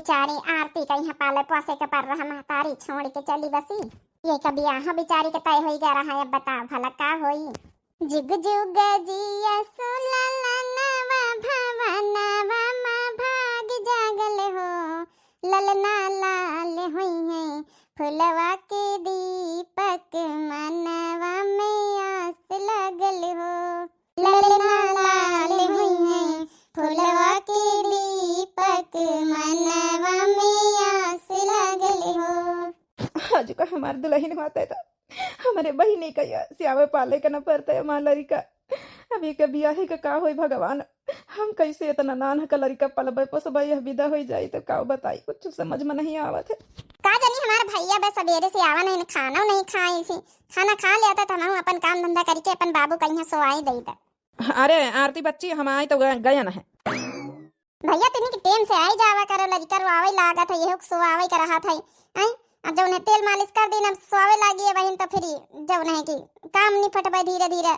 बेचारी आरती का यहाँ पाले पोसे के पर रहा महतारी छोड़ के चली बसी। ये कभी यहाँ बेचारी के तय हो गया रहा। अब बताओ भला का होई। जुग जुग जिया सुललनवा भवनवा मा भाग जागल हो, ललना लाल हुई है फुलवा के दीपक मनवा में आस लगल हो, ललना लाल हुई है फुलवा के दीपक मनवा में आस लगल हो। आज का हमारे दुल्हन होता था, हमारे बहिनी का सियावे पाले का न पड़ता है हमारा लड़का। अभी के बियाह का होई भगवान, हम कैसे इतना नान का लड़का पलबे पोसबे यह विदा हो जाए तो का बताई, कुछ समझ में नहीं आवत है। का जानी हमारा भैया बस सवेरे से आवा नहीं, खाना नहीं खाई थी, खाना खा लिया था हम अपन काम धंधा करके अपन बाबू का यहाँ सोवाई दई था। अरे आरती बच्ची हम आए तो गया न है भैया, तुम्हें के टेम से आई जावा करो, लड़का रोआवे लागा था, यह सोवावे कर रहा था। अब जब उन्हें तेल मालिश कर दी ना सोवे लागी है बहन, तो फिर जब नहीं कि काम नहीं फटबे धीरे धीरे।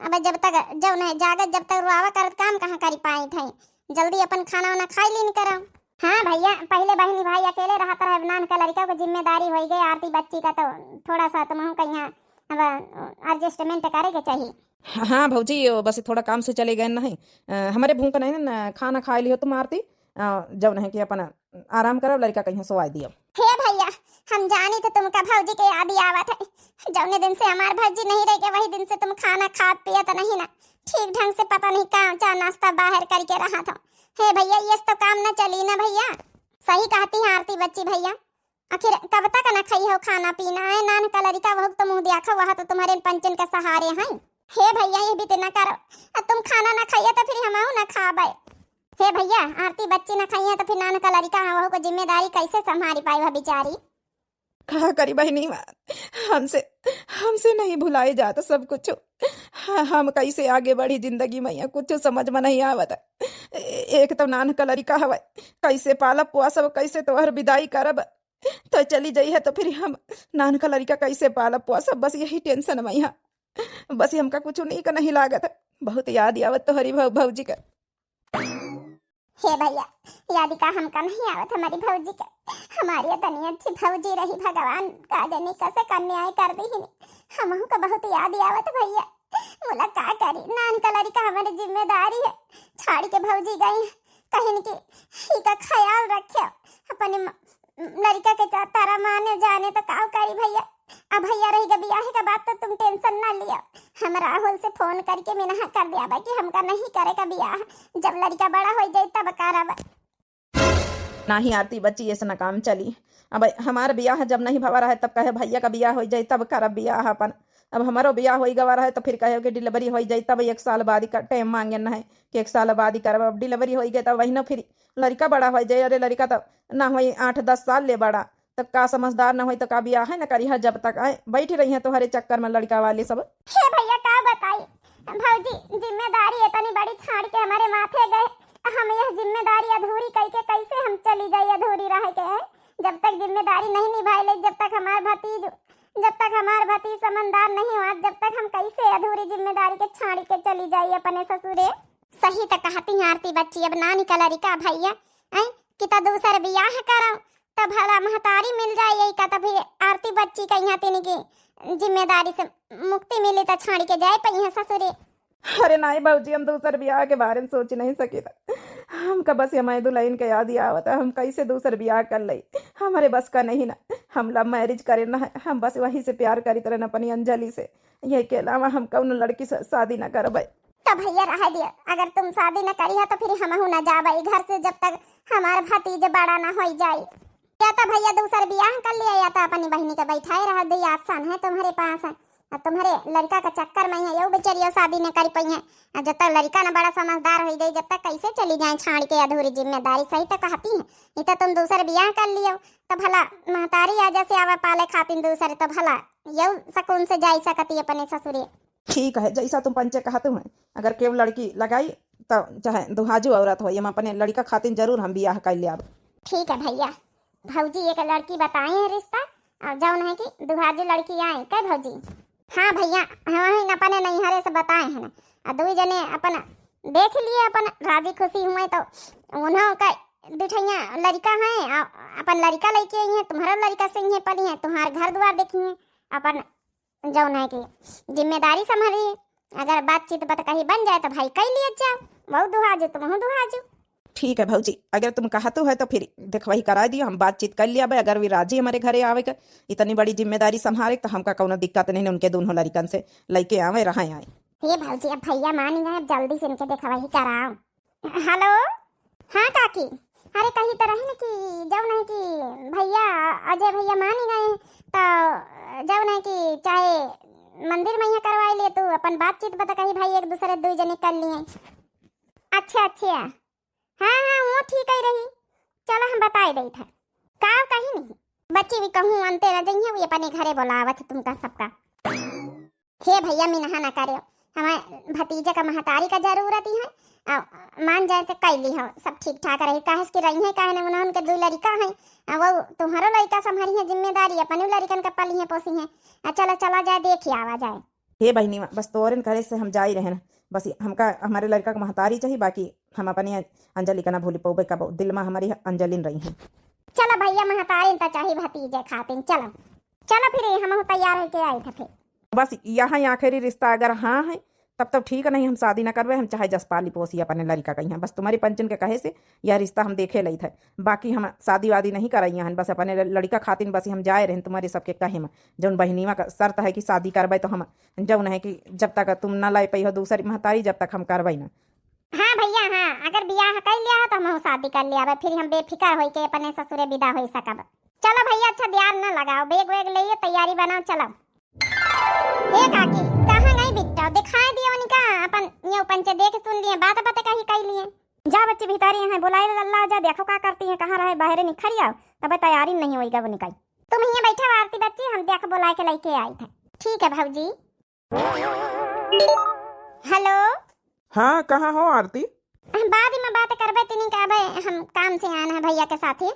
अब जब तक जब नहीं जागत जब तक रुआवा करत काम कहाँ करी पाई थे। जल्दी अपन खाना वाना खाई लीन करो। हाँ भैया, पहले बहनी भाई अकेले रहता रहे, नान का लड़का को जिम्मेदारी हो गई आरती बच्ची का, तो थोड़ा सा तुम कहीं अब एडजस्टमेंट करे के चाहिए। हाँ भौजी, बस थोड़ा काम से चले गए नहीं, हमारे भूख नहीं ना, खाना खा लियो तुम आरती, जब नहीं कि अपन आराम करो, लड़का कहीं सोवा दियो। हे भैया, हम जानी तो तुमका भौजी के याद आवत है। जौने दिन से हमार भौजी नहीं रह गए वही दिन से तुम खाना खात पियत नहीं ना, ठीक ढंग से पता नहीं काम चा नाश्ता बाहर करके रहा था। हे भैया, ये तो काम न चली ना भैया। सही कहती है आरती बच्ची भैया, आखिर कब तक न खाई हो खाना पीना है। नान का लड़का वह तो मुँह देखा वह तो तुम्हारे पंचन के सहारे हैं। हे भैया, ये भी तो न करो, तुम खाना न खाइए तो फिर हम न खाबे। हे भैया, आरती बच्ची न खाई है तो फिर नान का लड़का वह को जिम्मेदारी कैसे संभाली पाई वह बेचारी। कहा करी बहनी, हमसे हमसे नहीं भुलाए जाता सब कुछ। हम कैसे आगे बढ़ी जिंदगी में यहाँ कुछ समझ में नहीं आवत। एक तो नान का लड़का हवा, कैसे पालब पोसब, कैसे तोहर विदाई करब, तो चली जाई है तो फिर हम नान का लड़का कैसे पालब पोसब, बस यही टेंशन में यहाँ। बस हमका कुछ नहीं का नहीं लागत, बहुत याद आवत तोहरी भौजी का। हे भैया, याद का हमका नहीं आवत हमारी भौजी का। हमारी इतनी अच्छी भौजी रही, भगवान का जाने कैसे कन्याएं कर दी ही। हमहू का बहुत याद आवत भैया। मुला का करी, नान का लड़का हमारी जिम्मेदारी है, छाड़ी के भौजी गई कहीं की ही का ख्याल रखे अपने लड़का के तारा माने जाने तो का करी भैया। अब भैया रही गई ब्याह का बात तो तुम टेंशन ना लिया, हम राहुल से फोन करके मिनहा कर दिया भाई कि हमका नहीं करेगा ब्याह, जब लड़का बड़ा हो जाए तब करब। नहीं आरती बच्ची, ऐसा ना काम चली। अब हमारा ब्याह जब नहीं भवा रहा है तब कहे भैया का ब्याह हो जाए तब करब ब्याह अपन। अब हमारो ब्याह हो गवा रहा है तो फिर कहे कि डिलीवरी हो जाए तब 1 साल बाद का टाइम मांगे ना है कि 1 साल बाद ही करब। अब डिलीवरी हो गई तब वही ना फिर लड़का बड़ा हो जाए। अरे लड़का तो ना हो 8-10 साल ले बड़ा, तब का समझदार ना हो तो का ब्याह है ना करी है, जब तक आए बैठी रही है तुम्हारे चक्कर में लड़का वाले सब। हे भैया, का बताई भौजी, जिम्मेदारी इतनी बड़ी छाड़ के हमारे माथे गए, हम यह जिम्मेदारी अधूरी करके कैसे हम चली जाए अधूरी रह के। जब तक जिम्मेदारी नहीं निभाई ले, जब तक हमार भतीज समझदार नहीं हुआ, जब तक हम कैसे अधूरी जिम्मेदारी के छाड़ के चली जाइए अपने ससुरे। सही तो कहती है आरती बच्ची, अब ना निकल रिका भैया कि तो दूसर ब्याह करो तब भला महतारी मिल जाए, यही का तो फिर आरती बच्ची का यहाँ तीन की जिम्मेदारी से मुक्ति मिली तो छाड़ के जाए पई है ससुरे। अरे नहीं बाबूजी, हम दूसर ब्याह के बारे में सोच नहीं सके था। हमका बस हमारे दुल्हन के याद ही आवता, हम कैसे दूसर ब्याह कर ले, हमारे बस का नहीं ना। हम लव मैरिज करे ना, हम बस वही से प्यार करी तरह अपनी अंजलि से, यही के अलावा हम कौन लड़की से शादी ना करबे। तो भैया रह दिया, अगर तुम शादी न करी है तो फिर हमहू न जाबे घर से जब तक हमार भतीज बड़ा ना हो जाए। या तो भैया दूसर ब्याह कर लिया, या तो अपनी बहनी के बैठाए रह दी, आसान है तुम्हारे पास है। तुम्हारे लड़का का चक्कर में है, यो बेचारी शादी न कर पाई है। जब तक लड़का न बड़ा समझदार हो गई, जब तक कैसे चली जाए छाड़ के अधूरी जिम्मेदारी। सही तो कहती है, नहीं तो तुम दूसर ब्याह कर लियो तो भला महतारी आ जैसे आवा पाले खातिन दूसरे, तो भला यो सकून से जा सकती अपने ससुरे। ठीक है, जैसा तुम पंचे कहते हो, अगर केवल लड़की लगाई तो चाहे दुहाजू औरत हो, हम अपने लड़का खातिन जरूर हम ब्याह कर लिया। ठीक है भैया, भौजी एक लड़की बताए है रिश्ता, और जौन है कि दुहाजू लड़की आए क्या भौजी? हाँ भैया, हम अपने नैहरे से बताए हैं ना, दो जने अपन देख लिए, अपन राजी खुशी हुए तो उन्हों का दुठैया लड़का है, अपन लड़का लेके आई है, तुम्हारा लड़का से ही पली है, तुम्हार घर द्वार देखी है, अपन जौन है कि जिम्मेदारी संभाली। अगर बातचीत बात कहीं बन जाए तो भाई कह लिया जाओ, बहु दुहाजू तुम दुहाजू। ठीक है भौजी, अगर तुम कहते है तो फिर देख वही करा दियो, हम बातचीत कर लिया भाई। अगर वे राजी हमारे घरे आवे का इतनी बड़ी जिम्मेदारी संभाले तो हमका कोनो दिक्कत नहीं, उनके दोनों लड़कन से लेके आवे रहा आए। हे भौजी अब भैया मान गए, अब जल्दी से इनके देखा वही कराओ। हेलो, हाँ काकी, अरे कही तो रही ना कि जब नहीं कि भैया अजय भैया मान ही गए तो जब नहीं कि चाहे मंदिर में यहाँ करवा लिए तो अपन बातचीत बता कही भाई एक दूसरे दो जने कर लिए। अच्छा अच्छा, हाँ हाँ वो ठीक ही रही, चलो हम बताए दे था का कहीं नहीं। बच्ची भी कहूँ अंते रह जाइए, वो अपने घरे बोलावत तुमका सबका। हे भैया मिनहा ना करे, हमारे भतीजे का महतारी का जरूरत ही है, मान जाए तो कैली हो सब ठीक ठाक रही। काहे कि रही है काहे ना उनके दो लड़का है, वो तुम्हारो लड़का संभाली है जिम्मेदारी, अपन लड़कन का पली है पोसी है। चला चला जाए देखिए आवा जाए। हे बहनी बस तोरन करे से हम जा ही रहे ना, बस हमका हमारे लड़का का महतारी चाहिए, बाकी हम अपनी अंजलि का ना भूली पौबे का दिल में हमारी अंजलि रही है। चलो भैया महतारी तो चाहिए भतीजे खातिर, चलो चलो फिर हम तैयार होके आए थे। फिर बस यहाँ आखिरी रिश्ता अगर हाँ है तब तो ठीक है, नहीं हम शादी ना करवे, हम चाहे जसपाली पोसी अपने लड़का कहीं। बस तुम्हारी पंचन के कहे से यह रिश्ता हम देखे लई थे, बाकी हम शादी वादी नहीं कराई हैं, बस अपने लड़का खातिर बस हम जाए रहे तुम्हारे सबके कहे में। जौन बहनीवा का शर्त है कि शादी करवाई तो हम जौन है कि जब तक तुम ना लाई पई हो दूसरी महतारी जब तक हम करवाई ना। हाँ भैया हाँ, अगर ब्याह कर लिया है तो हम शादी कर लिया, फिर हम बेफिक्र हो के अपने ससुरे विदा हो सकब। चलो भैया अच्छा ध्यान न लगाओ, बैग वैग ले तैयारी बनाओ, चलो। ए काकी कहाँ गई बिट्टा, दिखाई दिया उनका अपन ये पंचे देख सुन लिए, बात बात कही कह लिए। जा बच्ची भीतर यहाँ बुलाए अल्लाह, जा देखो क्या करती है, कहाँ रहे बाहर निखर आओ, तब तैयारी नहीं होगी वो निकाई। तुम यहाँ बैठे हो आरती बच्ची, हम देख बुला के लेके आए थे। ठीक है भाजी। हेलो, हाँ कहाँ हो आरती? बाद में बात करबे, तीन कहबे हम काम से आना है भैया के साथ ही।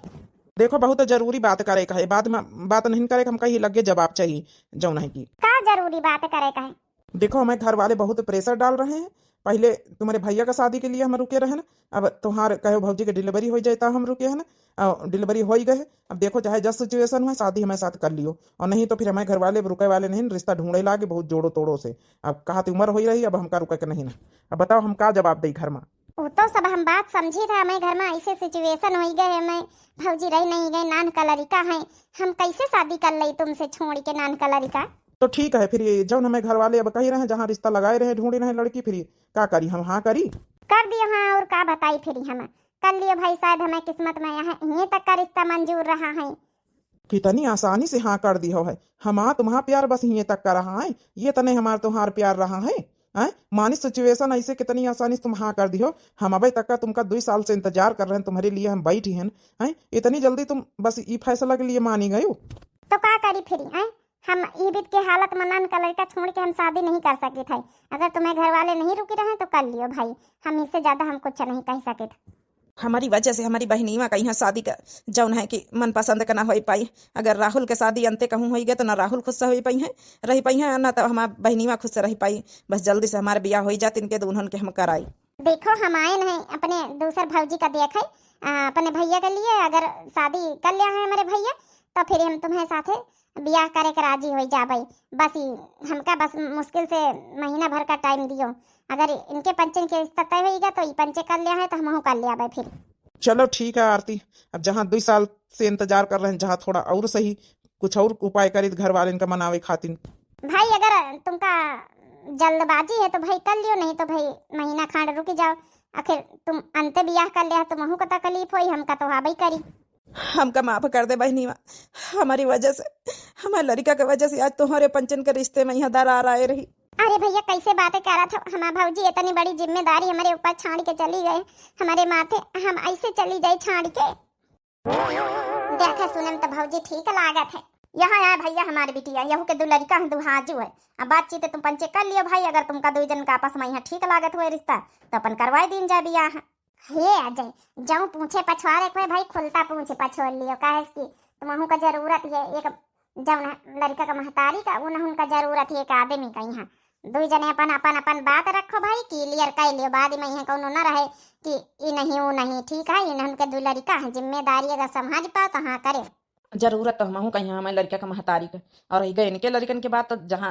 देखो बहुत जरूरी बात करे का है, बाद में बात नहीं करे, हम कहीं लगे जवाब चाहिए जौन है की। का जरूरी बात करे का है? देखो हमें घर वाले बहुत प्रेशर डाल रहे हैं, पहले तुम्हारे भैया का शादी के लिए हम रुके रहे ना, अब तुम्हार कहो भौजी की डिलीवरी हो जाए हम रुके है ना, डिलीवरी हो ही गए। अब देखो चाहे जस सिचुएशन हुआ शादी हमारे साथ कर लियो, और नहीं तो फिर हमारे घर वाले रुके वाले नहीं, रिश्ता ढूंढे लागे बहुत जोड़ो तोड़ो से। अब कहा उम्र हो रही, अब हमका रुके के नहीं ना। अब बताओ हम का जवाब दे घर में? वो तो सब हम बात समझी था, हमें घर में ऐसे सिचुएशन हो गए, हमें भौजी रही नहीं गए, नान का लड़का है, हम कैसे शादी कर ली तुमसे छोड़ के नान का लड़का। तो ठीक है फिर जौन हमें घर वाले अब कही रहे जहाँ रिश्ता लगाए रहे ढूंढे रहे लड़की, फिर का करी हम? हाँ करी कर दियो हाँ, और का बताई फिर हम कर लियो भाई, शायद हमें किस्मत में यहाँ तक का रिश्ता मंजूर रहा है। कितनी आसानी से हाँ कर दिया है, हम तुम्हारा प्यार बस ये तक का रहा है, ये तो नहीं हमारा तुम्हार प्यार रहा है। मानी सिचुएशन ऐसे कितनी आसानी से तुम हाँ कर दी हो, हम अभी तक का तुमका 2 साल से इंतजार कर रहे हैं, तुम्हारे लिए हम बैठी हैं, इतनी जल्दी तुम बस ये फैसला के लिए मानी गई हो? तो क्या करी फिर हम ईबित के हालत में नान का लड़का छोड़ के हम शादी नहीं कर सके थे। अगर तुम्हें घर वाले नहीं रुके रहे तो कर लियो भाई, हम इससे ज्यादा हम कुछ नहीं कह सके थे। हमारी वजह से हमारी बहनीवा का यहाँ शादी का जौन है कि मन पसंद का ना हो पाई। अगर राहुल के शादी अंते कहूँ हो गए तो ना राहुल खुश से हो पाई है रही पाई है, ना तो हमारा बहनीवा खुश से रह पाई। बस जल्दी से हमारे ब्याह हो जाते, इनके दोनों के हम कराई। देखो हम आए नहीं अपने दूसर भौजी का देखे अपने भैया के लिए, अगर शादी कर लिया है हमारे भैया तो फिर हम तुम्हें साथे ब्याह करे के राजी हो जाबई। बस हमका बस मुश्किल से महीना भर का टाइम दियो, अगर इनके पंचन के रिश्ता तय होगा तो पंचे कर लिया है तो हम कर लिया भाई। फिर चलो ठीक है आरती, अब जहाँ 2 साल से इंतजार कर रहे हैं, जहाँ थोड़ा और सही कुछ और उपाय करी घर वाले इनका मनावे खातिर। भाई अगर तुमका जल्दबाजी है तो भाई कर लियो, नहीं तो भाई महीना खांड रुक जाओ। आखिर तुम अंते ब्याह कर लिया तो महू का तकलीफ हुई, हमका तो हाबई करी। हमका माफ कर दे बहनी, हमारी वजह से, हमारे लड़का की वजह से आज तुम्हारे पंचन के रिश्ते में यहाँ दरार आए रही। अरे भैया कैसे बातें कर रहा था, हमारा भौजी इतनी बड़ी जिम्मेदारी हमारे ऊपर छाड़ के चली गए हमारे माथे, हम ऐसे चली जाए छाड़ के। देखा सुने में तो भौजी ठीक लागत है। यहाँ आए भैया हमारे बिटिया, यहू के 2 लड़का है, 2 हाजू है। अब बातचीत तुम पंचे कर लियो भाई, अगर तुमका 2 जन का आपस में यहाँ ठीक लागत हुए रिश्ता तो अपन करवाई दिन जा बियाह। हे अजय जाऊं पूछे पछवाड़े को भाई, खुलता पूछे पछोड़ लियो, काहे कि तुमहू का जरूरत है एक जब लड़का का महतारी का, उन उनका जरूरत है एक आदमी का यहाँ दुई जने अपन अपन अपन बात रखो भाई, क्लियर कर लियो, बाद में यहाँ कौनो न रहे कि ई नहीं वो नहीं। ठीक है, इन्हन के दू लड़का है, जिम्मेदारी अगर संभाल पाओ तो हाँ करे। जरूरत तो हमहू कहीं हमारे लड़का का महतारी का, और रही गए इनके लड़कन के बात तो जहाँ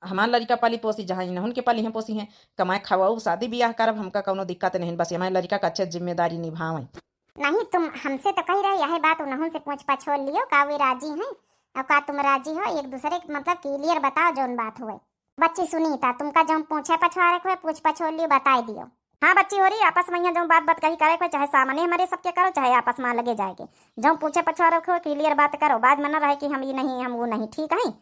हमारे लड़का पाली पोसी, जहाँ इन्हन के पाली हैं पोसी हैं, कमाए खवाऊ शादी ब्याह करब, हमका कोनो दिक्कत नहीं, बस हमारे लड़का का अच्छे जिम्मेदारी निभावें। नहीं तुम हमसे तो कही रहे यही बात, उन्होंने से पूछ पछोल लियो का वे राजी हैं और का तुम राजी हो, एक दूसरे के मतलब क्लियर बताओ जौन बात हुए। बच्ची सुनीता तुमका जो पूछे पछवाड़े को पूछ पछोल लियो, बताई दियो। हाँ बच्ची हो रही आपस में यहाँ जो बात कही करे को, चाहे सामने हमारे सबके करो चाहे आपस में लगे जाएगी, जो पूछे पछवाड़े को क्लियर बात करो, बाद में न रहे कि हम ये नहीं हम वो नहीं। ठीक है,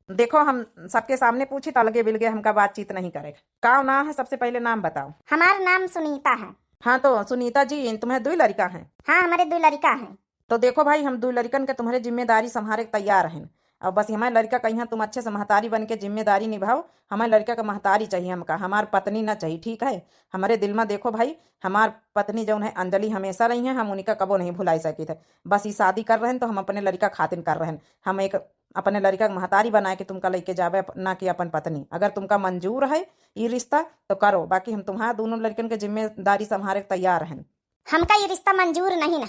देखो हम सबके सामने पूछी तो अलगे बिलगे हमका बातचीत नहीं करेगा। का नाम है, सबसे पहले नाम बताओ। हमारा नाम सुनीता है। हाँ तो सुनीता जी तुम्हें दो लड़का हैं? हाँ हमारे दो लड़का हैं। तो देखो भाई हम दो लड़कन के तुम्हारे जिम्मेदारी संभाले तैयार हैं, और बस हमारे लड़का कहीं तुम अच्छे से महतारी बन के जिम्मेदारी निभाओ। हमारे लड़का का महतारी चाहिए हमका, हमार पत्नी ना चाहिए। ठीक है, हमारे दिल में देखो भाई हमार पत्नी जो है अंजलि हमेशा रही है, हम उनका कबो नहीं भुला सके थे। बस ये शादी कर रहे हैं तो हम अपने लड़का खातिर कर रहे हैं, हम एक अपने लड़का का महतारी बनाए के तुमका लेके जावे, ना कि अपन पत्नी। अगर तुमका मंजूर है ये रिश्ता तो करो, बाकी हम तुम्हारे दोनों लड़कन के जिम्मेदारी संभाले तैयार हैं। हमका ये रिश्ता मंजूर नहीं ना।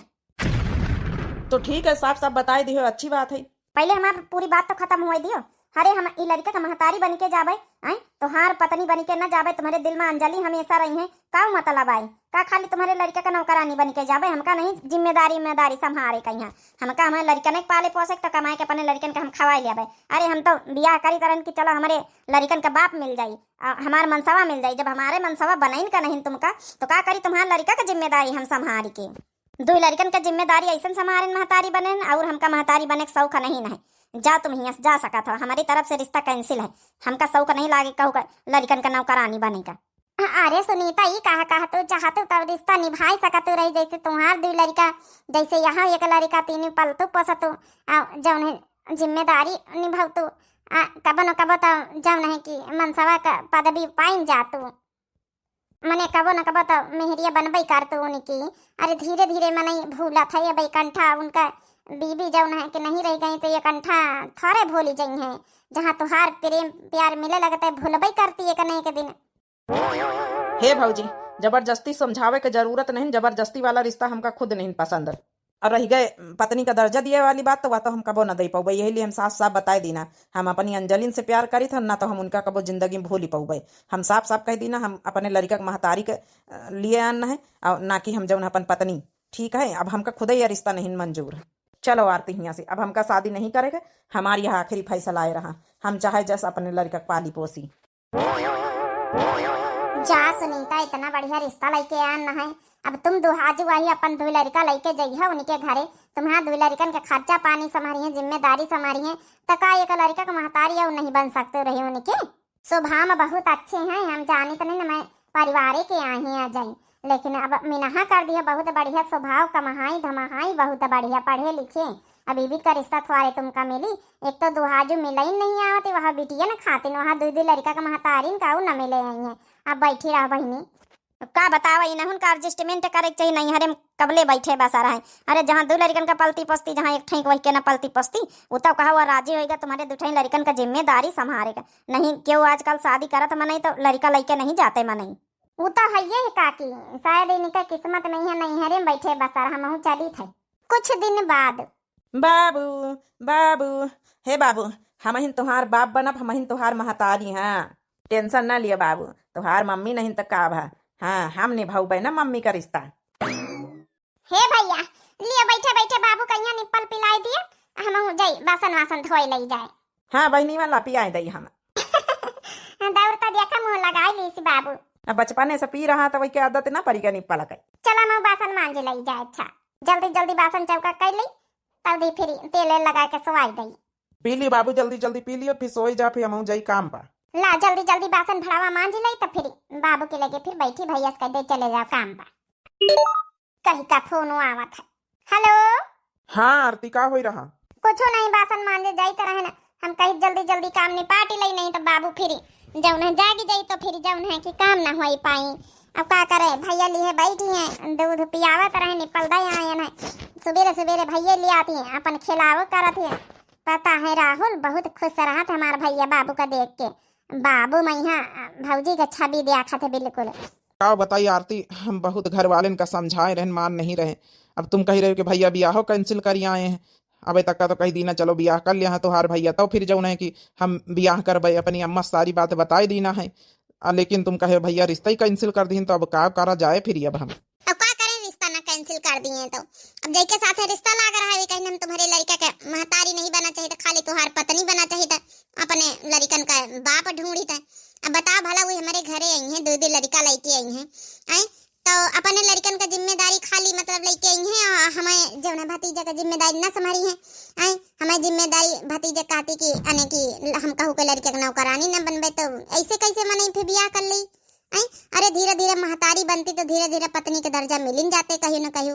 तो ठीक है, साफ साफ बताए दियो, अच्छी बात है। पहले हमारी पूरी बात तो खत्म हुई दियो। अरे हम ई लड़का का महतारी बन के जावे आई तो हार पत्नी बन के न जावे, तुम्हारे दिल में अंजलि हमेशा रही है, का मतलब आई का खाली तुम्हारे लड़का का नौकरानी बन के जावे? हमका नहीं जिम्मेदारी संभाले कहीं, हमका हमारे लड़का नहीं पाले पोसे तो कमाए के अपने लड़कन के हम खवाई लिया। अरे हम तो बियाह करी तरन की चलो हमारे लड़कन का बाप मिल जाई, हमारे मनसवा मिल जाई। जब हमारे मनसवा बनाइन का नहीं तुमका तो का करी तुम्हारे लड़का का जिम्मेदारी हम संभाल के। दो लड़कन का जिम्मेदारी ऐसा संभारे महतारी बने, और हमका महतारी बने शौक नहीं है। जा तुम यहाँ जा सका था, हमारी तरफ से रिश्ता कैंसिल है, हमका शौक नहीं लागे कहू लड़कन का नौकरानी बनेगा। अरे सुनीता ये कहा तू चाहतू तब रिश्ता निभाई सकतू रही, जैसे तुम्हार दो लड़का जैसे यहाँ एक लड़का तीन पलतू पोसतू जौन है जिम्मेदारी निभावतू, कब न कब तो जौन है कि मनसवा का पदवी पाइन जातू, मने कबो न कबो तो मेहरिया बनबई करतू उनकी। अरे धीरे धीरे मने भूला था ये भाई कंठा उनका बीबी जौन है कि नहीं रह गई तो ये कंठा थोड़े भूली जाई है, जहाँ तुहार प्रेम प्यार मिले लगता है भूलबई करती है कने के दिन। हे भौजी जबरदस्ती समझावे के जरूरत नहीं, जबरदस्ती वाला रिश्ता हमका खुद नहीं पसंद। और रह गए पत्नी का दर्जा दिए वाली बात तो वह तो हम कबो न दे पाऊ, यही लिए हम साफ साफ बताए दीना हम अपनी अंजलिन से प्यार करी था ना, तो हम उनका कबो जिंदगी में भूल ही पाऊ। हम साफ साफ कह दीना हम अपने लड़का के महतारी के लिए आना है, और ना कि हम जौन अपन पत्नी। ठीक है, अब हमका खुद ही रिश्ता नहीं मंजूर। चलो आरती यहाँ से, अब हमका शादी नहीं करेगा, हमारी यह आखिरी फैसला आए रहा, हम चाहे जैसा अपने लड़का पाली पोसी। जा सुनीता इतना बढ़िया रिश्ता लेके आना है, अब तुम दुहाजू वही अपन दो लड़का लेके जाइए उनके घरे, तुम्हारा दो लड़कन के खर्चा पानी संभारी है, जिम्मेदारी संभारी है, तो का एक लड़का का महतारी और नहीं बन सकते रहे उनके। स्वभाव में बहुत अच्छे हैं, हम जाने तो नहीं ना मैं परिवार के आए आ जाए, लेकिन अब मिनहा कर दिया बहुत बढ़िया स्वभाव कमाई धमाई बहुत बढ़िया, पढ़े लिखे अभी भी का रिश्ता थोड़े तुमका मिली। एक तो दुहाजू मिले ही नहीं आवती, वहाँ बिटिया न खाती वहाँ दो लड़का का महतारीन का न मिले आई है। अब बैठी रहा बहनी का बतावा इन्हें उनका एडजस्टमेंट करे चाहिए नहीं, हरे कबले बैठे बसा रहा है। अरे जहाँ दो लड़कन का पलती पोसती, जहाँ एक ठेक वही के ना पलती पोसती, वो तो कहा हुआ राजी होगा तुम्हारे दो लड़कन का जिम्मेदारी संभालेगा। नहीं क्यों आजकल शादी करत मनाई तो लड़का लेके नहीं जाते मनाई, वो तो है ही काकी, शायद इनका किस्मत नहीं है, नहीं हरे बैठे बसा रहा। हम चली थे कुछ दिन बाद। बाबू बाबू हे बाबू हम तुहार बाप बनब, हम तुहार महतारी। हाँ टेंशन ना लिया बाबू, तुहार मम्मी नहीं तो का भा, हाँ हम निभाऊ ना मम्मी का रिश्ता। हे भैया लिए बैठे बैठे बाबू कहिया निप्पल पिलाई दिए, हम जाई बासन वासन धोई लई जाए। हाँ बहनी वाला पियाई दई हम दौड़ता देखा मुंह लगाई ली सी बाबू, अब बचपने से पी रहा तो वही के आदत ना पड़ी निप्पल के। चला मैं बासन मांझे लई जाए। अच्छा जल्दी जल्दी बासन चौका कर ली, तब दी फिर तेल लगा के सवाई दई। पी ली बाबू, जल्दी जल्दी पी लियो, फिर सोई जा, फिर हम जाई काम पर। ला जल्दी जल्दी बासन भरावा मांझ लई, तो फिर बाबू के लगे फिर बैठी भैया कह दे चले जाओ काम पर। कहीं का फोन आवत है। हेलो हाँ आरती का हो रहा? कुछ नहीं, बासन मांझे जाई तो रहे ना, हम कहीं जल्दी जल्दी काम निपाट लई, नहीं तो बाबू फिर जौन है जागी जाई तो फिर जौन है कि काम ना हो पाई। अब क्या करे, भैया लिए बैठी हैं, दूध पियावत रहे निपल दे आए हैं, सवेरे सवेरे भैया ले आती हैं अपन खिलाव करत है। पता है राहुल बहुत खुश रहा था हमारा भैया बाबू का देख के, बाबू मैया भौजी के छवि देखा थे बिल्कुल। का बताई आरती, हम बहुत घर वाले का समझाए रहन, मान नहीं रहे। अब तुम कह रहे हो कि भैया ब्याह कैंसिल कर आए हैं। अबे तक का तो कही दीना चलो ब्याह कर लिया है तोहार भैया, तो फिर जो है कि हम ब्याह करबे, अपनी अम्मा से सारी बात बताई दीना है। लेकिन तुम कहे भैया रिश्ता ही कैंसिल कर दी, तो अब का करा जाए फिर अब हम। अब क्या करें, रिश्ता ना कैंसिल कर दिए तो अब जय के साथ रिश्ता लग रहा है, कहीं हम तुम्हारे लड़का के महतारी नहीं बना चाहिए था, खाली तुम्हार पत्नी बना चाहिए था, अपने लड़कन का बाप ढूंढी था। अब बताओ भला वो हमारे घरे आई हैं, दो लड़का लेके आई हैं, आई तो अपने लड़कन का जिम्मेदारी खाली मतलब लेके आई हैं, और हमें जो है भतीजा का जिम्मेदारी ना संभारी है। आई हमें जिम्मेदारी भतीजा कहती कि अने की हम कहू के लड़के का नौकरानी न बनबे, तो ऐसे कैसे मने फिर ब्याह कर ली। अरे धीरे धीरे महतारी बनती तो धीरे धीरे पत्नी के दर्जा मिल जाते कहीं न कहीं।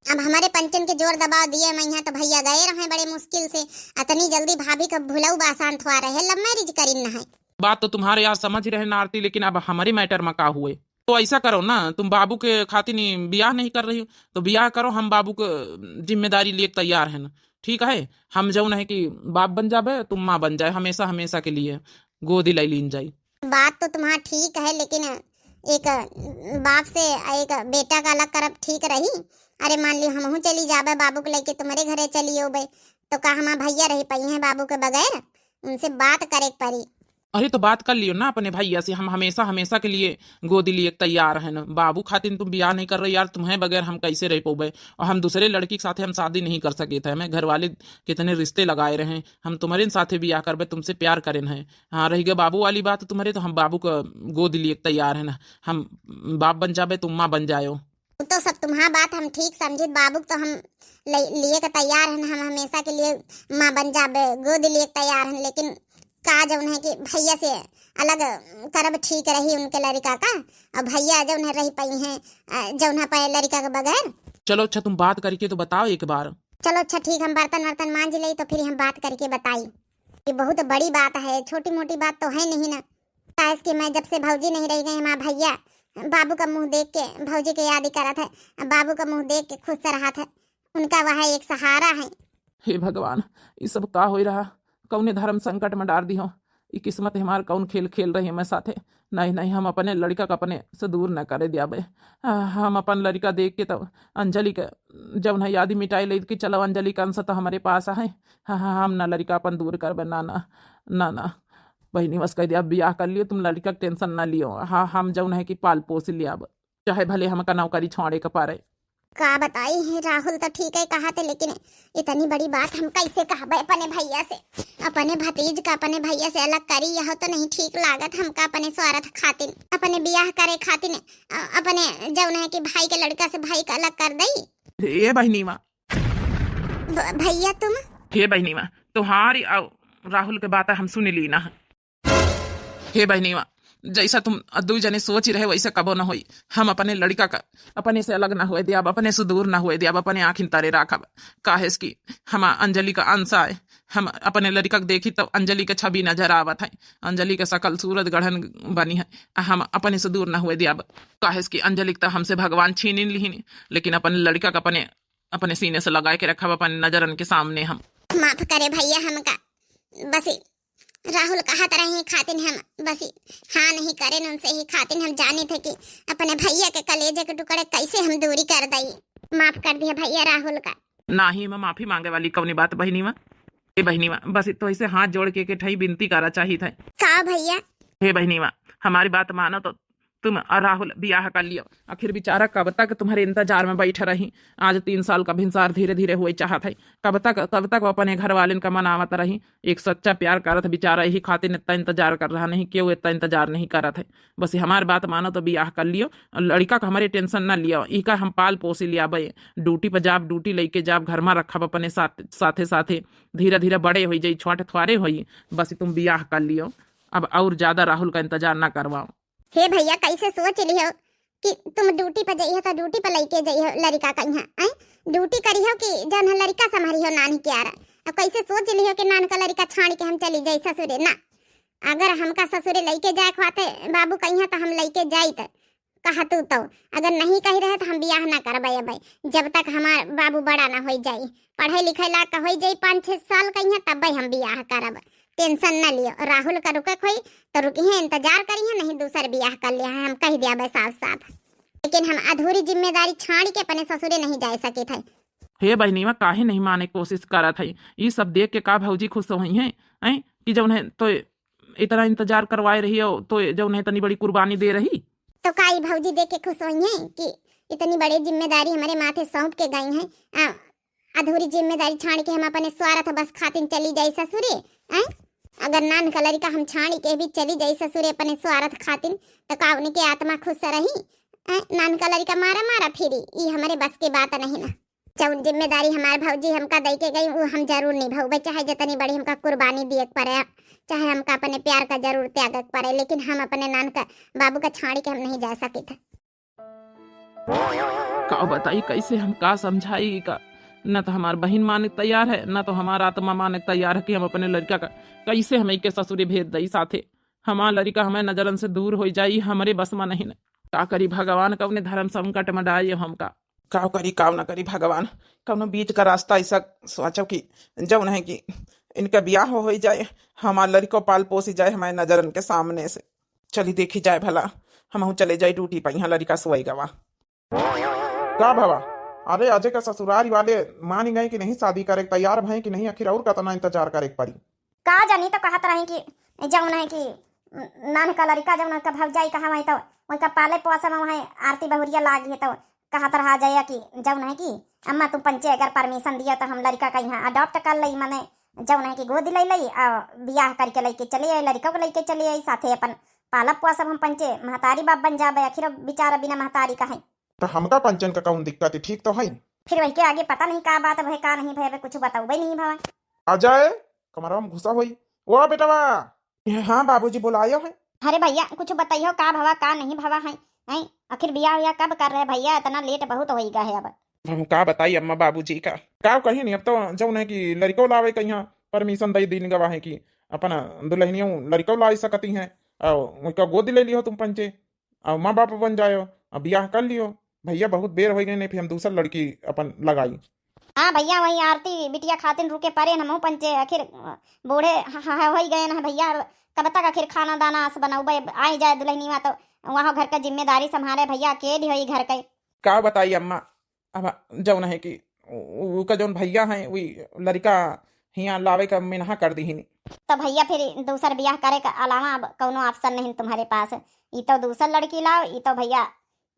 अब हमारे पंचन के जोर दबाव दिए मैं यहाँ तो भैया गए रहे बड़े मुश्किल से, इतनी जल्दी भाभी का भुलाऊ आसान थवा रहे, लव मैरिज करी न है। बात तो तुम्हारे यार समझ रहे ना आरती, लेकिन अब हमारे मैटर में का हुए तो ऐसा करो ना, तुम बाबू के खातिर ब्याह नहीं कर रही हो तो ब्याह करो, हम बाबू को जिम्मेदारी लिए तैयार है ना, ठीक है। हम जो है कि बाप बन जाए तुम माँ बन जाए, हमेशा हमेशा के लिए गोदी लाई लीन जाए। बात तो तुम्हारा ठीक है, लेकिन एक बाप से एक बेटा का अलग करब ठीक रही। अरे मान ली हम चली जाबे बाबू को लेके तुम्हारे घरे चली होबे, तो का हमारा भैया रही पाई है बाबू के बगैर, उनसे बात करे पड़ी। अरे तो बात कर लियो ना अपने भैया से, हम हमेशा हमेशा के लिए गोदी लिए तैयार है ना। बाबू खातिर तुम ब्याह नहीं कर रहे यार, तुम्हें बगैर हम कैसे रह पाओगे। और हम दूसरे लड़की के साथ हम शादी नहीं कर सके थे, हमें घर वाले कितने रिश्ते लगाए रहे, हम तुम्हारे साथ ब्याह करबे, तुमसे प्यार करें हैं। हाँ रही गए बाबू वाली बात तुम्हारे, तो हम बाबू का गोद लिए तैयार है ना, हम बाप बन जाबे तुम माँ बन जाओ। तो सब तुम्हारा बात हम ठीक समझे, बाबू तो हम लिए का तैयार है, हम हमेशा के लिए माँ बन जाबे गोद लिए तैयार हैं, लेकिन का जौन है कि भैया से अलग करब ठीक रही उनके लड़का का, और भैया जौन है रही पाई हैं जौन है पाए लड़का के बगैर। चलो अच्छा तुम बात करके तो बताओ एक बार। चलो अच्छा ठीक, हम बर्तन वर्तन मांज ले तो फिर हम बात करके बताई। ये बहुत बड़ी बात है, छोटी मोटी बात तो है नहीं ना। ताइस कि मैं जब से भौजी नहीं रह गई, हमारा भैया बाबू का मुंह देख के भौजी के याद करा था, बाबू का मुंह देख के खुश से रहा था, उनका वह एक सहारा है। हे भगवान, ये सब का हो रहा, कौने धर्म संकट में डाल दी हो, ये किस्मत हमार कौन खेल खेल रही है मैं साथे। नहीं नहीं, हम अपने लड़का का अपने से दूर न करे दिया बे। हम अपन लड़का देख के तब अंजलि का जब न यादी मिटाई ले कि चलो अंजलि का अंश तो हमारे पास है। हाँ हम ना लड़का अपन दूर कर ना ना ना ना बहनी बस कह दिया ब्याह कर लियो, तुम लड़का के टेंशन ना लियो। हाँ हम जौन है कि पाल पोस लिया, चाहे भले हमका नौकरी छोड़े का पारे। का बताई है राहुल तो ठीक है कहा थे, लेकिन इतनी बड़ी बात हम कैसे कहबे अपने भैया से, अपने भतीज का अपने भैया से अलग करी, यह तो नहीं ठीक लागत हमका अपने स्वार्थ खातिर, अपने ब्याह करे खातिर अपने जौन है कि भाई के लड़का से भाई का अलग कर दई। हे बहनी माँ, भैया तुम, हे बहनी माँ तुम्हारी राहुल के बात हम सुन ली ना। हे बहनी माँ, जैसा तुम दो जने सोच ही रहे वैसा कबो न होई। हम अपने लड़का का अपने से अलग ना हुए दिया, अपने से दूर ना हुए दिया, अपने आँखिन तारे राखब। काहे कि हम अंजलि का अंश आए, हम अपने लड़का देखी तो अंजलि के छवि नजर आवत है, अंजलि के सकल सूरत गढ़न बनी है, हम अपने से दूर ना हुए दिया। काहे कि अंजलि तो हमसे भगवान छीन ली, लेकिन अपने लड़का का अपने सीने से लगा के रखब, अपने नजरन के सामने। हम माफ करे भैया, हमका बस राहुल कहा तरह ही खातिन हम बस हाँ नहीं करें उनसे ही खातिन हम जाने थे कि अपने भैया के कलेजे के टुकड़े कैसे हम दूरी कर दई। माफ कर दिया भैया राहुल का। ना ही मैं माफी मांगे वाली कौनी बात बहनी माँ। हे बहनी माँ, बस तो ऐसे हाथ जोड़ के ठई विनती करा चाहिए था। का भैया? हे बहनी माँ, हमारी बात मानो तो तुम और राहुल ब्याह कर लियो। आखिर बेचारा कब तक तुम्हारे इंतजार में बैठे रही, आज 3 साल का भिनसार धीरे धीरे हुए चाहत है। कब तक अपने घर वाले का मनावत रही। एक सच्चा प्यार करत बेचारा, यही खातिर इतना इंतजार कर रहा, नहीं क्यों इतना इंतजार नहीं करत है। बस हमारी बात मानो तो ब्याह कर लियो, लड़का का हमारे टेंशन ना लियो, इका हम पाल पोसी लिया बे। ड्यूटी पर जाब, ड्यूटी लेके जाब, घर में रखब अपने साथे साथे, धीरे धीरे बड़े हो जाई, छोटे थोड़े होई। बस तुम ब्याह कर लियो, अब और ज्यादा राहुल का इंतजार ना करवाओ। हे भैया कैसे सोच लियो कि तुम ड्यूटी पर जाइयो तो ड्यूटी पर लेके जाइयो लड़का का, यहाँ ड्यूटी करियो कि जन लड़का संभारियो नानी के आरा। अब कैसे सोच लियो कि नान का लड़का छाड़ के हम चली जाए ससुरे ना। अगर हमका ससुरे लेके जाए खाते बाबू कहिया तो हम लेके जाई कहा तू तो, अगर नहीं कही रहे तो हम ब्याह ना करबे भाई, जब तक हमार बाबू बड़ा ना हो जाए, पढ़े लिखे ला का हो जाए 5-6 साल कहिया तब हम ब्याह करब। टेंशन न लियो। राहुल का रुके खोई तो रुकी है, इंतजार करी है, नहीं दूसर ब्याह कर लिया है, हम कह दिया बे साफ साफ। लेकिन हम अधूरी जिम्मेदारी छाड़ के अपने ससुरे नहीं जा सके थे। हे बहनीवा काहे नहीं माने की कोशिश करत है? ये सब देख के का भौजी खुश हुई हैं हैं कि जब उन्हें तो इतना इंतजार करवाए रही हो, तो जब उन्हें इतनी बड़ी कुर्बानी दे रही। तो काई भौजी देख के खुश हुई हैं कि इतनी बड़ी जिम्मेदारी हमारे माथे सौंप के गई हैं। अधूरी जिम्मेदारी छाड़ के हम अपने स्वार्थ बस खातिर चली जाई ससुरे। अगर नान कलरी का हम छाड़ी के भी चली जाई ससुरे अपने स्वार्थ खातिर, तो का उनके आत्मा खुश रही? नान कलरी का मारा मारा फिरी, ये हमारे बस की बात नहीं ना। जब जिम्मेदारी हमारे भौजी हमका दे के गई वो हम जरूर निभाऊबे, चाहे जितनी बड़ी हमका कुर्बानी दिए पड़े, चाहे हमका अपने प्यार का जरूर त्याग पड़े, लेकिन हम अपने नान का बाबू का छाड़ी के हम नहीं जा सके थे। का बताई कैसे हम का समझाई का? न तो हमार बहन माने तैयार है, न तो हमारा आत्मा माने तैयार है कि हम अपने लड़का का कैसे हम के ससुरे भेज दई साथे। हमार लड़का हमें नजरन से दूर हो जाई, हमारे बस में नहीं। का करी भगवान कवने धर्म संकट में डाली हमका। काव करी काव ना करी भगवान, कौनो बीच का रास्ता ऐसा सोचो कि जब नहीं कि इनका ब्याह हो जाए, हमारे लड़को पाल पोसी जाए हमारे नजरन के सामने से। चली देखी जाए भला, हम चले जाए ड्यूटी पर, यहाँ लड़का सोई गवा। का भावा, अरे अजय का ससुराल वाले मान गए कि नहीं, शादी करे तैयार भय कि नहीं, आखिर और कतना इंतजार करे पड़ी? का जानी तो कहत रही कि जौन है कि नान का लड़का जौन का भौजाई कहा वही तो वही का पाले पोसा में वही आरती बहुरिया लागी है, तो कहत रहा जाए कि जौन है कि अम्मा तुम पंचे अगर परमिशन दिया तो हम लड़का का यहाँ अडॉप्ट कर लई, माने जौन है कि गोद ले लई और ब्याह करके लेके चले आई, लड़का को लेके चले आई साथे अपन पालक पोसब हम पंचे महतारी बाप बन जाबे। आखिर बेचारा बिना महतारी का है तो हमका पंचन का कौन दिक्कत है? ठीक तो है। फिर वही के आगे पता नहीं का बात भय का नहीं भय, कुछ बताऊबे नहीं भवा। अजय कमरा में घुसा हुई, वो बेटवा। हाँ बाबूजी बुलायो है। अरे भैया कुछ बताइयो का भवा का नहीं भवा है? आखिर ब्याह हुआ कब कर रहे भैया? इतना लेट बहुत हो गया है। अब हम का बताई अम्मा बाबूजी का कही नहीं। अब तो जौन है कि लड़को लावे कहीं परमिशन दे दिन गवा है कि अपन दुल्हनियों लड़को ला सकती हैं, और उनका गोद ले लियो तुम पंचे, और माँ बाप बन जायो, अब ब्याह कर लियो। भैया बहुत बेर हो गए, नहीं फिर हम दूसर लड़की अपन लगाई। हाँ भैया वही आरती बिटिया खातिन रुके परे हम पंचे, आखिर बूढ़े हो गए ना भैया। कब तक आखिर खाना दाना आस बनाऊ आई जाए दुल्हनी वहाँ, तो वहाँ घर का जिम्मेदारी संभाले भैया, अकेले हुई घर के। का बताई अम्मा, अब जौन है कि उनका जौन भैया है वही लड़का यहाँ लावे का मिनहा कर दी ही। तो भैया फिर दूसर ब्याह करे का अलावा अब कौनो ऑप्शन नहीं तुम्हारे पास? ये तो दूसर लड़की लाओ, ये तो भैया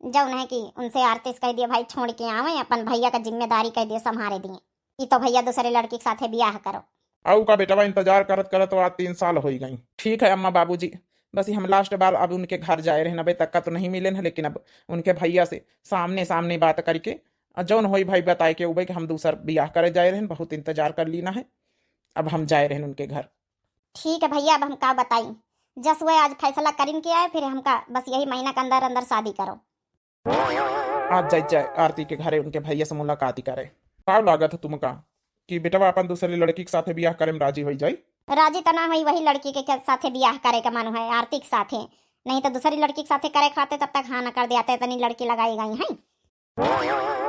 जौन है कि उनसे आरती कह दिए भाई छोड़ के आवे, अपन भैया का जिम्मेदारी कह दिए संभाले दिए। ये तो भैया दूसरे लड़की के साथ ब्याह करो। आऊ का बेटवा इंतजार करत करत तो आज 3 साल हो गई। ठीक है अम्मा बाबूजी, बस हम लास्ट बार अब उनके घर जाए रहे, अभी तक का तो नहीं मिले हैं, लेकिन अब उनके भैया से सामने सामने बात करके जौन हो भाई बताए के उबे कि हम दूसर ब्याह करे जाए रहे, बहुत इंतजार कर लीना है, अब हम जाए रहे उनके घर। ठीक है भैया, अब हम का बताई, जस वो आज फैसला करीन के आए, फिर हमका बस यही महीना के अंदर अंदर शादी करो। आज जाए आरती के घरे उनके भैया से मुलाकात ही करे। का लागत है तुमका कि बेटवा अपन दूसरी लड़की के साथ ब्याह करे में राजी हो जाए? राजी तो ना हुई, वही लड़की के साथे ब्याह करे का मन है आरती के साथे, नहीं तो दूसरी लड़की के साथे करे खाते तब तक हाँ न कर दिया, इतनी लड़की लगाई गई है।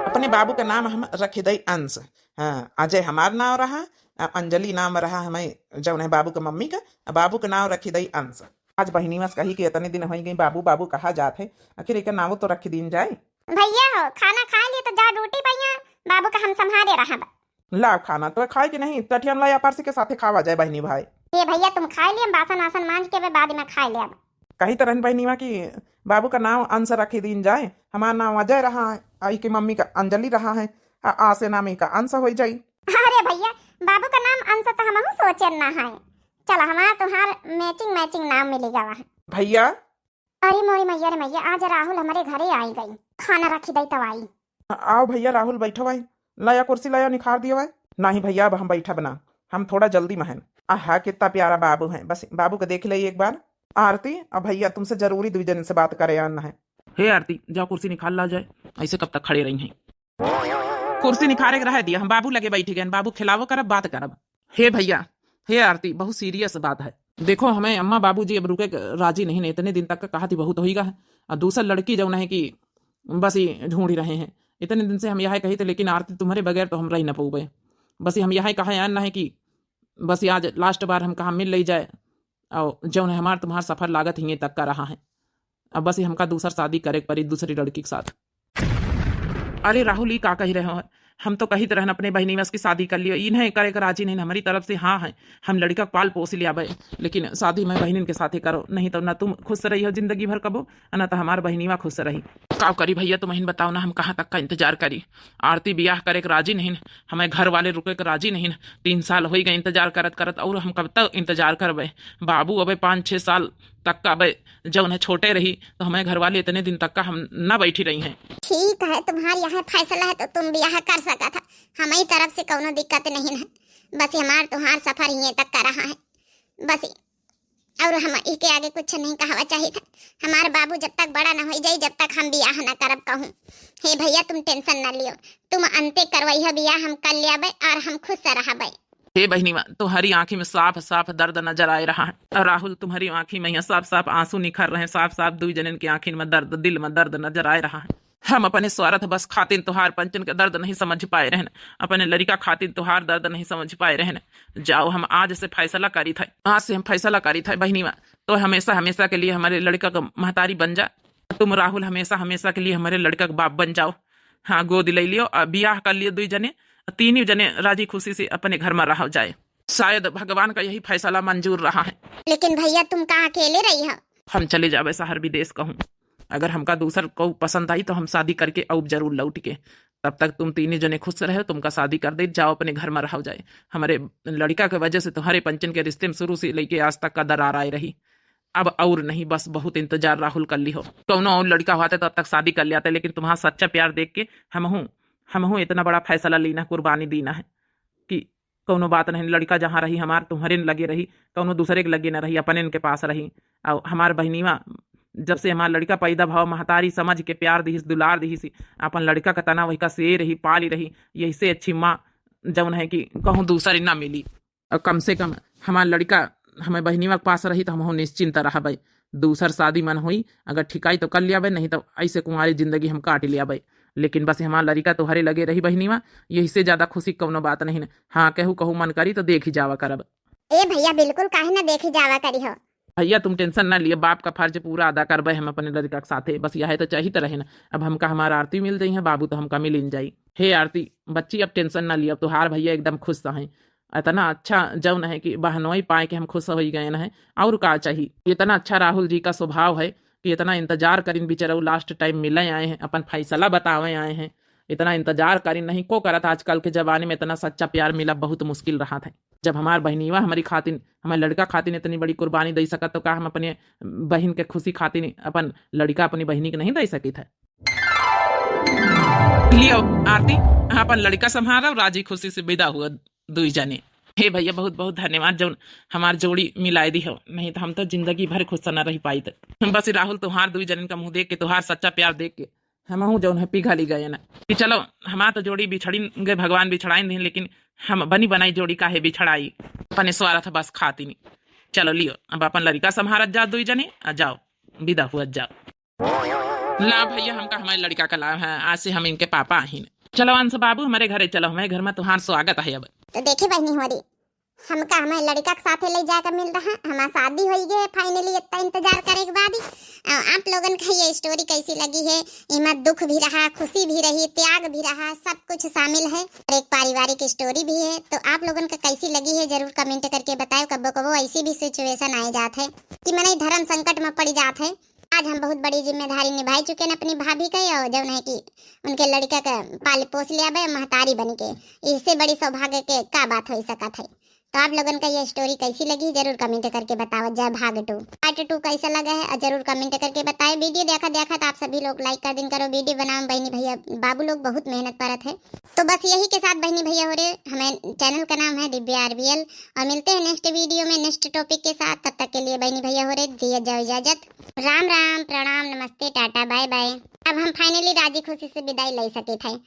अपने बाबू का नाम हम रख दई अंश। हाँ, अजय हमार नाम रहा, अंजलि नाम रहा हमें जौन है बाबू का मम्मी का, बाबू का नाम रखी दई अंश। आज बहनी मस कही कि इतने दिन हो गई बाबू बाबू कहा जात है, आखिर एक नाम तो रख दिन जाए। भैया हो खाना खा लिए तो जा ड्यूटी भैया, बाबू का हम संभाले रहा। ला खाना तो खाए कि नहीं, तटियन ला या पारसी के साथे खावा जाए बहनी भाई। ये भैया तुम खा लिए, बासन वासन मांज के बाद में खा लिया। कही तरह बहनी मा की बाबू का नाम अंश रखी दिन जाए, हमारा नाम अजय रहा है, आई की मम्मी का अंजलि रहा है, आ से नामी का अंश हो जाई। अरे भैया बाबू का नाम अंश तो हम सोचे ना है, चलो हमारा तुम्हार मैचिंग नाम मिलेगा वहाँ। भैया अरे मोरी मैया रे मैया, आज राहुल हमारे घरे आई गई, खाना रखी दई तब आई। आओ भैया राहुल बैठो भाई, लाया कुर्सी लाया निखार दिया भाई। नहीं भैया अब हम बैठा बना, हम थोड़ा जल्दी महन। आहा कितना प्यारा बाबू है, बस बाबू को देख ले एक बार। आरती अब भैया तुमसे जरूरी 2 जन से बात करे आना है। हे आरती जाओ कुर्सी निकाल ला जाए, ऐसे कब तक खड़े रही हैं? कुर्सी निखारे के रह दिया, हम बाबू लगे बैठ गए, बाबू खिलावो करब बात करब। हे भैया हे आरती बहुत सीरियस बात है, देखो हमें अम्मा बाबूजी अब रुके राजी नहीं, इतने दिन तक कहा थी बहुत होगा है, और दूसरा लड़की जो है कि बस ही ढूंढ ही रहे हैं। इतने दिन से हम यह कही थे, लेकिन आरती तुम्हारे बगैर तो हम रह न पाऊबे, बस हम यह कहा आना है कि बस ये आज लास्ट बार हम कहाँ मिल ली जाए, और जो है हमार तुम्हार सफर लागत ही तक का रहा है। अब बस ये हमका दूसर शादी करे पड़ी दूसरी लड़की के साथ। अरे राहुल, ये का कही रहे हो? हम तो कही तरह अपने बहनी में की शादी कर लियो, इन्हें करे कर राजी नहीं। हमारी तरफ से हाँ है, हम लड़का पाल पोस लिया भाई, लेकिन शादी में बहनिन के साथ ही करो, नहीं तो ना तुम खुश रही हो जिंदगी भर कबो, ना तो हमार बहनीवा खुश रही। का करी भैया, तुम ही बताओ ना, हम कहाँ तक का इंतजार करी? आरती ब्याह करे के राजी नहीं, हमें घर वाले रुके के राजी नहीं। 3 साल हो गए इंतजार करत करत, और हम कब तक इंतजार करबे? बाबू अब 5-6 साल तक का अब जब उन्हें छोटे रही तो हमें घर वाले इतने दिन तक का हम ना बैठी रही हैं। ठीक है, तुम्हारे यहाँ फैसला है तो तुम ब्याह कर सका था, हमारी तरफ से कोनो दिक्कत नहीं है। बस हमार तुम्हार सफर ही तक का रहा है बस, और हम इसके आगे कुछ नहीं कहवा चाहिए था। हमारे बाबू जब तक बड़ा न हो जाए, जब तक हम ब्याह न करब कहूँ। हे भैया, तुम टेंशन न लियो, तुम अंते करवाई है ब्याह, हम कर लिया और हम खुश रहबे। हे बहनी, तुम्हारी आंखी में साफ साफ दर्द नजर आ रहा है, और राहुल तुम्हारी आंखी में यहाँ साफ साफ आंसू निखर रहे हैं। साफ साफ दो जनन की आंखी में दर्द, दिल में दर्द नजर आ रहा है। हम अपने स्वार्थ बस खातिन तुहार पंचन का दर्द नहीं समझ पाए रहन, अपने लड़का खातिन तुहार दर्द नहीं समझ पाए रहन। जाओ, हम आज से फैसला करी था, आज से हम फैसला करी था बहनी, तो हमेशा हमेशा के लिए हमारे लड़का का महतारी बन जा। तुम राहुल हमेशा हमेशा के लिए हमारे लड़का का बाप बन जाओ। हाँ, गोद ले लियो, ब्याह कर लियो, 2 जने 3 जने राजी खुशी से अपने घर में रह जाए। शायद भगवान का यही फैसला मंजूर रहा है। लेकिन भैया, तुम कहाँ अकेले रही हो? हम चले जावे शहर विदेश कहूँ, अगर हमका दूसर को पसंद आई तो हम शादी करके अब जरूर लौट के, तब तक तुम 3 जने खुश रहे, तुमका शादी कर दे, जाओ अपने घर में रह जाए। हमारे लड़का के वजह से तुम्हारे पंचन के रिश्ते में शुरू से लेके आज तक का दरार आई रही, अब और नहीं, बस बहुत इंतजार राहुल कर ली हो। कौनो और लड़का होता तब तक शादी कर लिया था, लेकिन तुम्हारा सच्चा प्यार देख के हम इतना बड़ा फैसला लेना, कुर्बानी देना है कि कौनो बात नहीं, लड़का जहाँ रही हमार तुम्हारे लगे रही, कौनो दूसरे के लगे न रही, अपने इनके पास रही। और हमार बहनीवा जब से हमार लड़का पैदा भाव महतारी समझ के प्यार दी, दुलार दी सी, अपन लड़का का तना वही का से रही, पाली रही। यही से अच्छी माँ जौन है कि कहूँ दूसरी ना मिली, और कम से कम हमार लड़का हमें बहनीवा के पास रही तो हम निश्चिंत रहा भाई। दूसर शादी मन हुई अगर ठिकाई तो कर लिया भाई, नहीं तो ऐसे कुंवारी जिंदगी हम काट लिया भाई। लेकिन बस हमारा लड़का तो हरे लगे रही बहनीवा, यही से ज्यादा खुशी कौनो बात नहीं। हाँ, कहू मन करी तो देख ही जावा करब। ए भैया, बिल्कुल काहे ना देखी जावा करी हो। भैया तुम टेंशन ना लिए, बाप का फर्ज पूरा अदा करबे हम अपने लड़का के साथे, बस यह तो चाहिए रहे ना। अब हमका हमारा आरती मिल जाई है, बाबू तो हमका मिल जाई। हे आरती बच्ची, अब टेंशन ना लिए, अब तुहार भैया एकदम खुश हैं। इतना अच्छा जौन है कि बहनोई पाए के हम खुश हो गए हैं, और का चाहिए। इतना अच्छा राहुल जी का स्वभाव है कि इतना इंतजार करीन बेचारा, लास्ट टाइम मिले आए हैं, अपन फैसला बतावे आए हैं। इतना इंतजार करीन नहीं को करत, आजकल के जमाने में इतना सच्चा प्यार मिला बहुत मुश्किल रहा था। जब हमार बहनीवा हमारी खातिन, हमारे लड़का खातिन इतनी बड़ी कुर्बानी दे सकत, तो का हम अपने बहन के खुशी खातिन अपन लड़का अपनी बहनी के नहीं दे सकी था। लियो आरती, अपन लड़का संभाला, राजी खुशी से विदा हुआ 2 जने। हे भैया, बहुत बहुत धन्यवाद जो हमार जोड़ी मिलाई दी हो, नहीं तो हम तो जिंदगी भर खुश न रह पाई। बस राहुल, तुहार 2 जनन का मुंह देख के, तुहार सच्चा प्यार देख के हम जो है पिघल गए ना कि चलो हमार तो जोड़ी बिछड़ी गए, भगवान बिछड़ाई नहीं, लेकिन हम बनी बनाई जोड़ी काहे बिछड़ाई, अपने स्वार्थ बस खाती नहीं। चलो लियो, अब अपन लड़का संभारत जा 2 जने, जाओ विदा हुआ जाओ। ला भैया, हमका हमारे लड़का का लाभ है, आज से हम इनके पापा ही। चलो अंश बाबू, हमारे घरे चलो, हमारे घर में तुहार स्वागत है। अब तो देखी बहनी हो रही, हमका हमारे लड़का के साथे ले जाकर मिल रहा, हमारा शादी हो गई है फाइनली, इतना इंतजार करे के बाद ही। आप लोगन का ये स्टोरी कैसी लगी है? इनमें दुख भी रहा, खुशी भी रही, त्याग भी रहा, सब कुछ शामिल है, और एक पारिवारिक स्टोरी भी है। तो आप लोगन का कैसी लगी है जरूर कमेंट करके बताओ। कबो कबो ऐसी भी सिचुएशन आए जात है कि मने धर्म संकट में पड़ जात है। आज हम बहुत बड़ी जिम्मेदारी निभाई चुके हैं अपनी भाभी का, और जब है कि उनके लड़का का पाल पोस लिया भाई महतारी बन के, इससे बड़ी सौभाग्य के का बात हो सकत है। तो आप लोगन का ये स्टोरी कैसी लगी जरूर कमेंट करके बताओ। जय भाग 2 पार्ट 2 कैसा लगा है जरूर कमेंट करके बताएं। वीडियो देखा तो आप सभी लोग लाइक कर दिन करो, वीडियो बनाओ। बहनी भैया बाबू लोग बहुत मेहनत करत है। तो बस यही के साथ बहनी भैया हो रहे, हमें चैनल का नाम है दिव्या RBL, और मिलते हैं नेक्स्ट वीडियो में नेक्स्ट टॉपिक के साथ। तब तक के लिए बहनी भैया हो रहे दिया जाओ इजाजत। राम राम, प्रणाम, नमस्ते, टाटा, बाय बाय। अब हम फाइनली राजी खुशी से विदाई ले सके थे।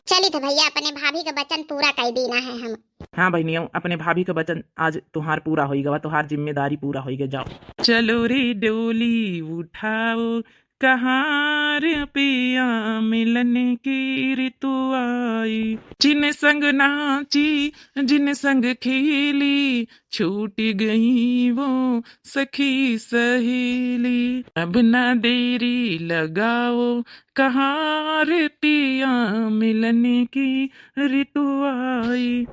चलिए तो भैया, अपने भाभी का वचन पूरा कर देना है हम। हाँ बहनियों, अपने भाभी का वचन आज तुहार पूरा होगा, तुहार जिम्मेदारी पूरा होगा। जाओ चलो रे डोली उठाओ, कहाँ रे पिया मिलन की ऋतु आई। जिन संग नाची जिन संग खेली छूट गई वो सखी सहेली। अब ना देरी लगाओ कहाँ रे पिया मिलन की ऋतु आई।